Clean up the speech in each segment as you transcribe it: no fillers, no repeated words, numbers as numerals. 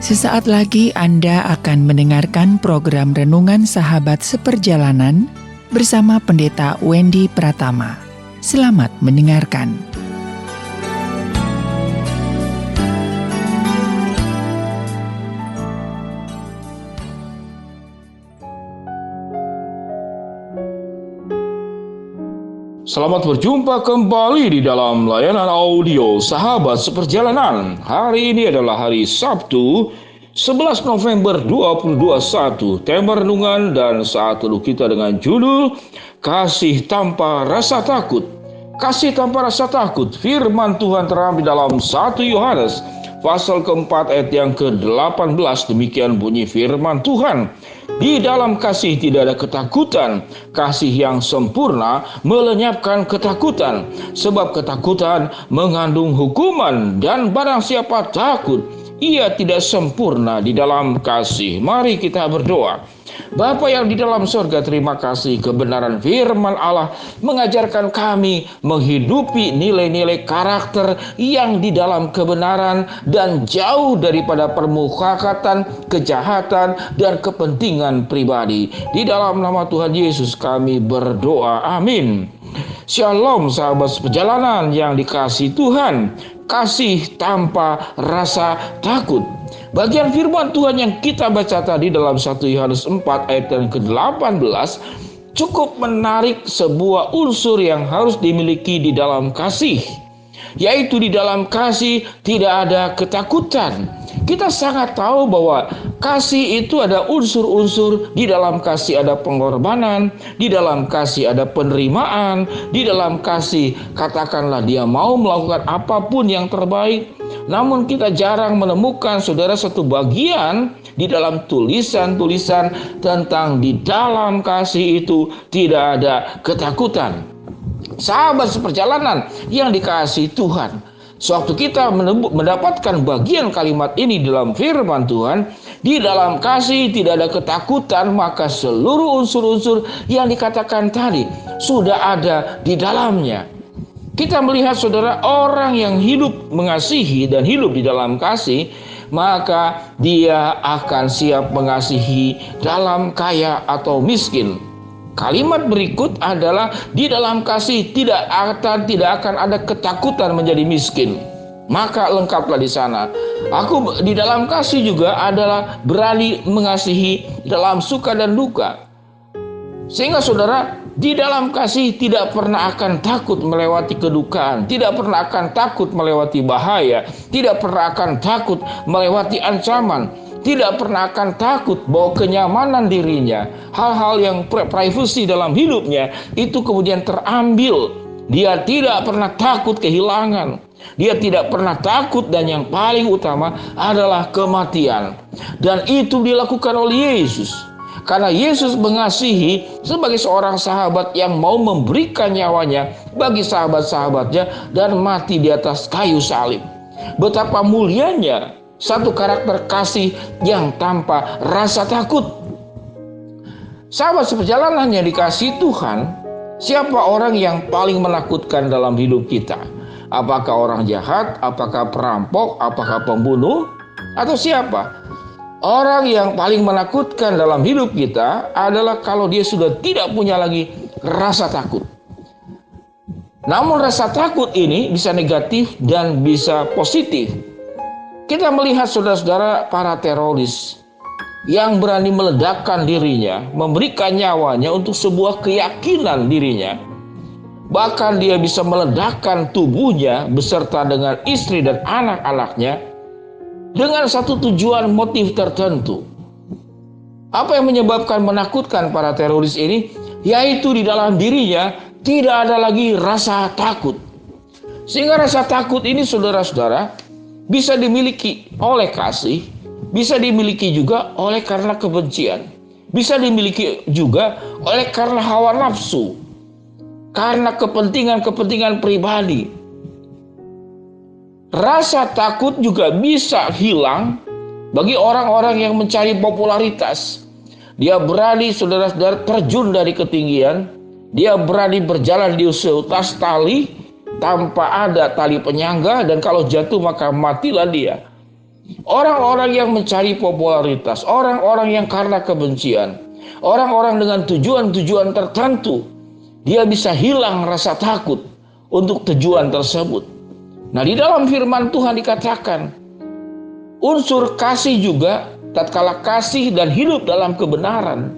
Sesaat lagi Anda akan mendengarkan program Renungan Sahabat Seperjalanan bersama Pendeta Wendy Pratama. Selamat mendengarkan. Selamat berjumpa kembali di dalam layanan audio Sahabat Seperjalanan. Hari ini adalah hari Sabtu, 11 November 2021. Tema renungan dan saat teduh kita dengan judul Kasih Tanpa Rasa Takut. Kasih tanpa rasa takut. Firman Tuhan terambil dalam 1 Yohanes pasal keempat ayat yang ke-18. Demikian bunyi firman Tuhan. Di dalam kasih tidak ada ketakutan. Kasih yang sempurna melenyapkan ketakutan. Sebab ketakutan mengandung hukuman. Dan barang siapa takut, ia tidak sempurna di dalam kasih. Mari kita berdoa. Bapa yang di dalam surga, terima kasih kebenaran firman Allah mengajarkan kami menghidupi nilai-nilai karakter yang di dalam kebenaran dan jauh daripada permufakatan, kejahatan, dan kepentingan pribadi. Di dalam nama Tuhan Yesus kami berdoa. Amin. Shalom sahabat perjalanan yang dikasihi Tuhan. Kasih tanpa rasa takut. Bagian firman Tuhan yang kita baca tadi dalam 1 Yohanes 4 ayat yang ke-18 cukup menarik sebuah unsur yang harus dimiliki di dalam kasih. Yaitu di dalam kasih tidak ada ketakutan. Kita sangat tahu bahwa kasih itu ada unsur-unsur. Di dalam kasih ada pengorbanan, di dalam kasih ada penerimaan, di dalam kasih katakanlah dia mau melakukan apapun yang terbaik. Namun kita jarang menemukan saudara satu bagian di dalam tulisan-tulisan tentang di dalam kasih itu tidak ada ketakutan. Sahabat seperjalanan yang dikasihi Tuhan, sewaktu kita mendapatkan bagian kalimat ini dalam firman Tuhan, di dalam kasih tidak ada ketakutan, maka seluruh unsur-unsur yang dikatakan tadi sudah ada di dalamnya. Kita melihat saudara, orang yang hidup mengasihi dan hidup di dalam kasih, maka dia akan siap mengasihi dalam kaya atau miskin. Kalimat berikut adalah di dalam kasih tidak akan ada ketakutan menjadi miskin. Maka lengkaplah di sana. Aku di dalam kasih juga adalah berani mengasihi dalam suka dan duka. Sehingga saudara di dalam kasih tidak pernah akan takut melewati kedukaan, tidak pernah akan takut melewati bahaya, tidak pernah akan takut melewati ancaman, tidak pernah akan takut bahwa kenyamanan dirinya, hal-hal yang privasi dalam hidupnya itu kemudian terambil. Dia tidak pernah takut kehilangan. Dia tidak pernah takut, dan yang paling utama adalah kematian. Dan itu dilakukan oleh Yesus. Karena Yesus mengasihi sebagai seorang sahabat yang mau memberikan nyawanya bagi sahabat-sahabatnya dan mati di atas kayu salib. Betapa mulianya satu karakter kasih yang tanpa rasa takut. Sahabat seperjalanan yang dikasihi Tuhan, siapa orang yang paling menakutkan dalam hidup kita? Apakah orang jahat? Apakah perampok? Apakah pembunuh? Atau siapa? Orang yang paling menakutkan dalam hidup kita adalah kalau dia sudah tidak punya lagi rasa takut. Namun rasa takut ini bisa negatif dan bisa positif. Kita melihat saudara-saudara para teroris yang berani meledakkan dirinya, memberikan nyawanya untuk sebuah keyakinan dirinya. Bahkan dia bisa meledakkan tubuhnya beserta dengan istri dan anak-anaknya dengan satu tujuan motif tertentu. Apa yang menyebabkan menakutkan para teroris ini? Yaitu di dalam dirinya tidak ada lagi rasa takut. Sehingga rasa takut ini saudara-saudara bisa dimiliki oleh kasih, bisa dimiliki juga oleh karena kebencian, bisa dimiliki juga oleh karena hawa nafsu, karena kepentingan-kepentingan pribadi. Rasa takut juga bisa hilang bagi orang-orang yang mencari popularitas. Dia berani saudara-saudara terjun dari ketinggian. Dia berani berjalan di seutas tali tanpa ada tali penyangga, dan kalau jatuh maka matilah dia. Orang-orang yang mencari popularitas, orang-orang yang karena kebencian, orang-orang dengan tujuan-tujuan tertentu, dia bisa hilang rasa takut untuk tujuan tersebut. Nah, di dalam firman Tuhan dikatakan, unsur kasih juga, tatkala kasih dan hidup dalam kebenaran,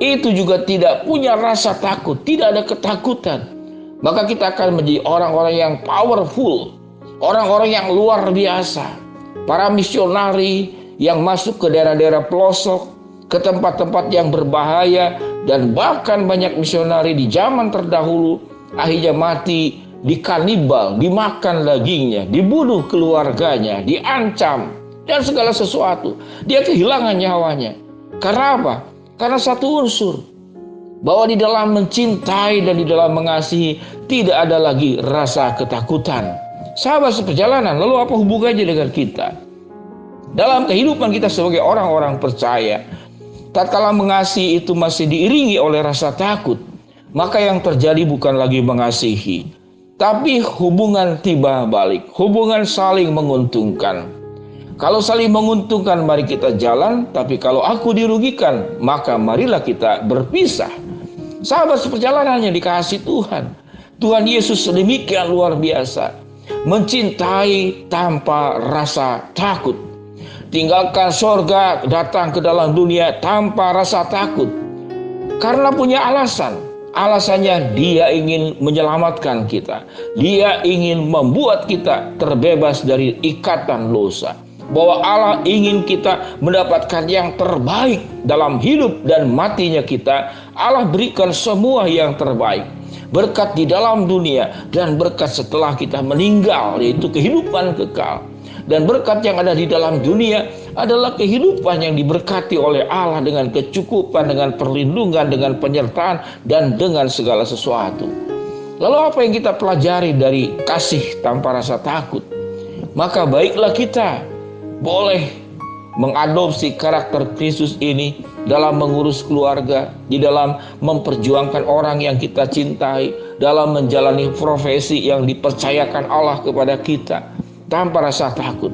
itu juga tidak punya rasa takut, tidak ada ketakutan. Maka kita akan menjadi orang-orang yang powerful, orang-orang yang luar biasa. Para misionari yang masuk ke daerah-daerah pelosok, ke tempat-tempat yang berbahaya, dan bahkan banyak misionari di zaman terdahulu akhirnya mati, dikanibal, dimakan dagingnya, dibunuh keluarganya, diancam, dan segala sesuatu. Dia kehilangan nyawanya. Karena apa? Karena satu unsur, bahwa di dalam mencintai dan di dalam mengasihi tidak ada lagi rasa ketakutan. Sahabat seperjalanan, lalu apa hubungannya dengan kita? Dalam kehidupan kita sebagai orang-orang percaya, tatkala mengasihi itu masih diiringi oleh rasa takut, maka yang terjadi bukan lagi mengasihi, tapi hubungan tiba balik, hubungan saling menguntungkan. Kalau saling menguntungkan, mari kita jalan, tapi kalau aku dirugikan, maka marilah kita berpisah. Sahabat seperjalanan yang dikasihi Tuhan, Tuhan Yesus sedemikian luar biasa, mencintai tanpa rasa takut. Tinggalkan sorga, datang ke dalam dunia tanpa rasa takut. Karena punya alasan. Alasannya dia ingin menyelamatkan kita. Dia ingin membuat kita terbebas dari ikatan dosa. Bahwa Allah ingin kita mendapatkan yang terbaik dalam hidup dan matinya kita. Allah berikan semua yang terbaik. Berkat di dalam dunia dan berkat setelah kita meninggal, yaitu kehidupan kekal. Dan berkat yang ada di dalam dunia adalah kehidupan yang diberkati oleh Allah dengan kecukupan, dengan perlindungan, dengan penyertaan, dan dengan segala sesuatu. Lalu apa yang kita pelajari dari kasih tanpa rasa takut? Maka baiklah kita boleh mengadopsi karakter Kristus ini dalam mengurus keluarga, di dalam memperjuangkan orang yang kita cintai, dalam menjalani profesi yang dipercayakan Allah kepada kita tanpa rasa takut.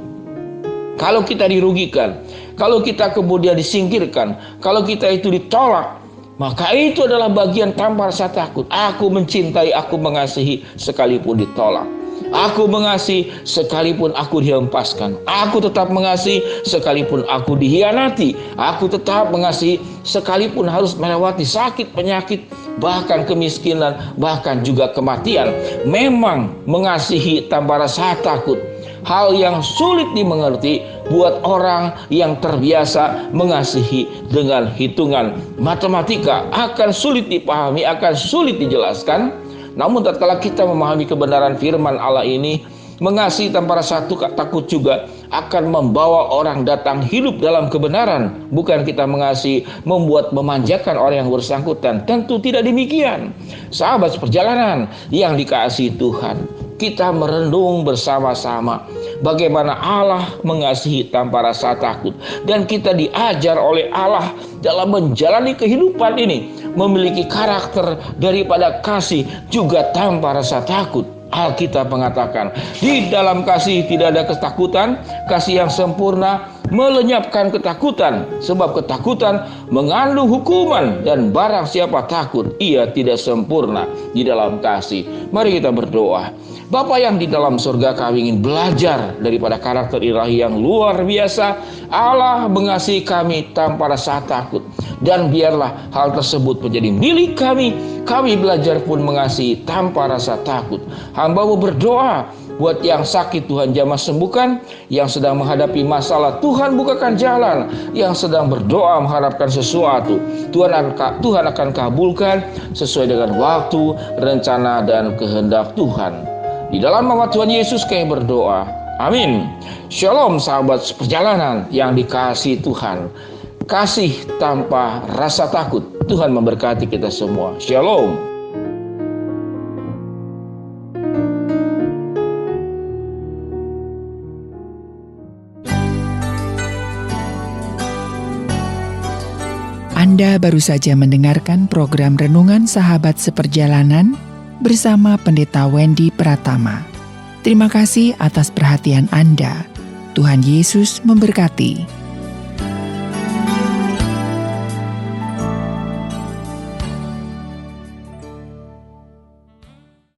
Kalau kita dirugikan, kalau kita kemudian disingkirkan, kalau kita itu ditolak, maka itu adalah bagian tanpa rasa takut. Aku mencintai, aku mengasihi sekalipun ditolak. Aku mengasihi sekalipun aku dihempaskan. Aku tetap mengasihi sekalipun aku dihianati. Aku tetap mengasihi sekalipun harus melewati sakit, penyakit, bahkan kemiskinan, bahkan juga kematian. Memang mengasihi tanpa rasa takut, hal yang sulit dimengerti buat orang yang terbiasa mengasihi dengan hitungan matematika. Akan sulit dipahami, akan sulit dijelaskan. Namun tatkala kita memahami kebenaran firman Allah ini, mengasihi tanpa rasa takut juga akan membawa orang datang hidup dalam kebenaran. Bukan kita mengasihi membuat memanjakan orang yang bersangkutan. Tentu tidak demikian. Sahabat seperjalanan yang dikasihi Tuhan, kita merenung bersama-sama bagaimana Allah mengasihi tanpa rasa takut. Dan kita diajar oleh Allah dalam menjalani kehidupan ini memiliki karakter daripada kasih juga tanpa rasa takut. Alkitab mengatakan, di dalam kasih tidak ada ketakutan, kasih yang sempurna melenyapkan ketakutan, sebab ketakutan mengandung hukuman, dan barang siapa takut, ia tidak sempurna di dalam kasih. Mari kita berdoa. Bapa yang di dalam surga, kami ingin belajar daripada karakter ilahi yang luar biasa. Allah mengasihi kami tanpa rasa takut, dan biarlah hal tersebut menjadi milik kami. Kami belajar pun mengasihi tanpa rasa takut. Hamba-Mu berdoa buat yang sakit, Tuhan jamah sembuhkan. Yang sedang menghadapi masalah, Tuhan bukakan jalan. Yang sedang berdoa mengharapkan sesuatu, Tuhan akan kabulkan sesuai dengan waktu, rencana, dan kehendak Tuhan. Di dalam nama Tuhan Yesus kami berdoa. Amin. Shalom sahabat seperjalanan yang dikasihi Tuhan. Kasih tanpa rasa takut. Tuhan memberkati kita semua. Shalom. Anda baru saja mendengarkan program Renungan Sahabat Seperjalanan bersama Pendeta Wendy Pratama. Terima kasih atas perhatian Anda. Tuhan Yesus memberkati.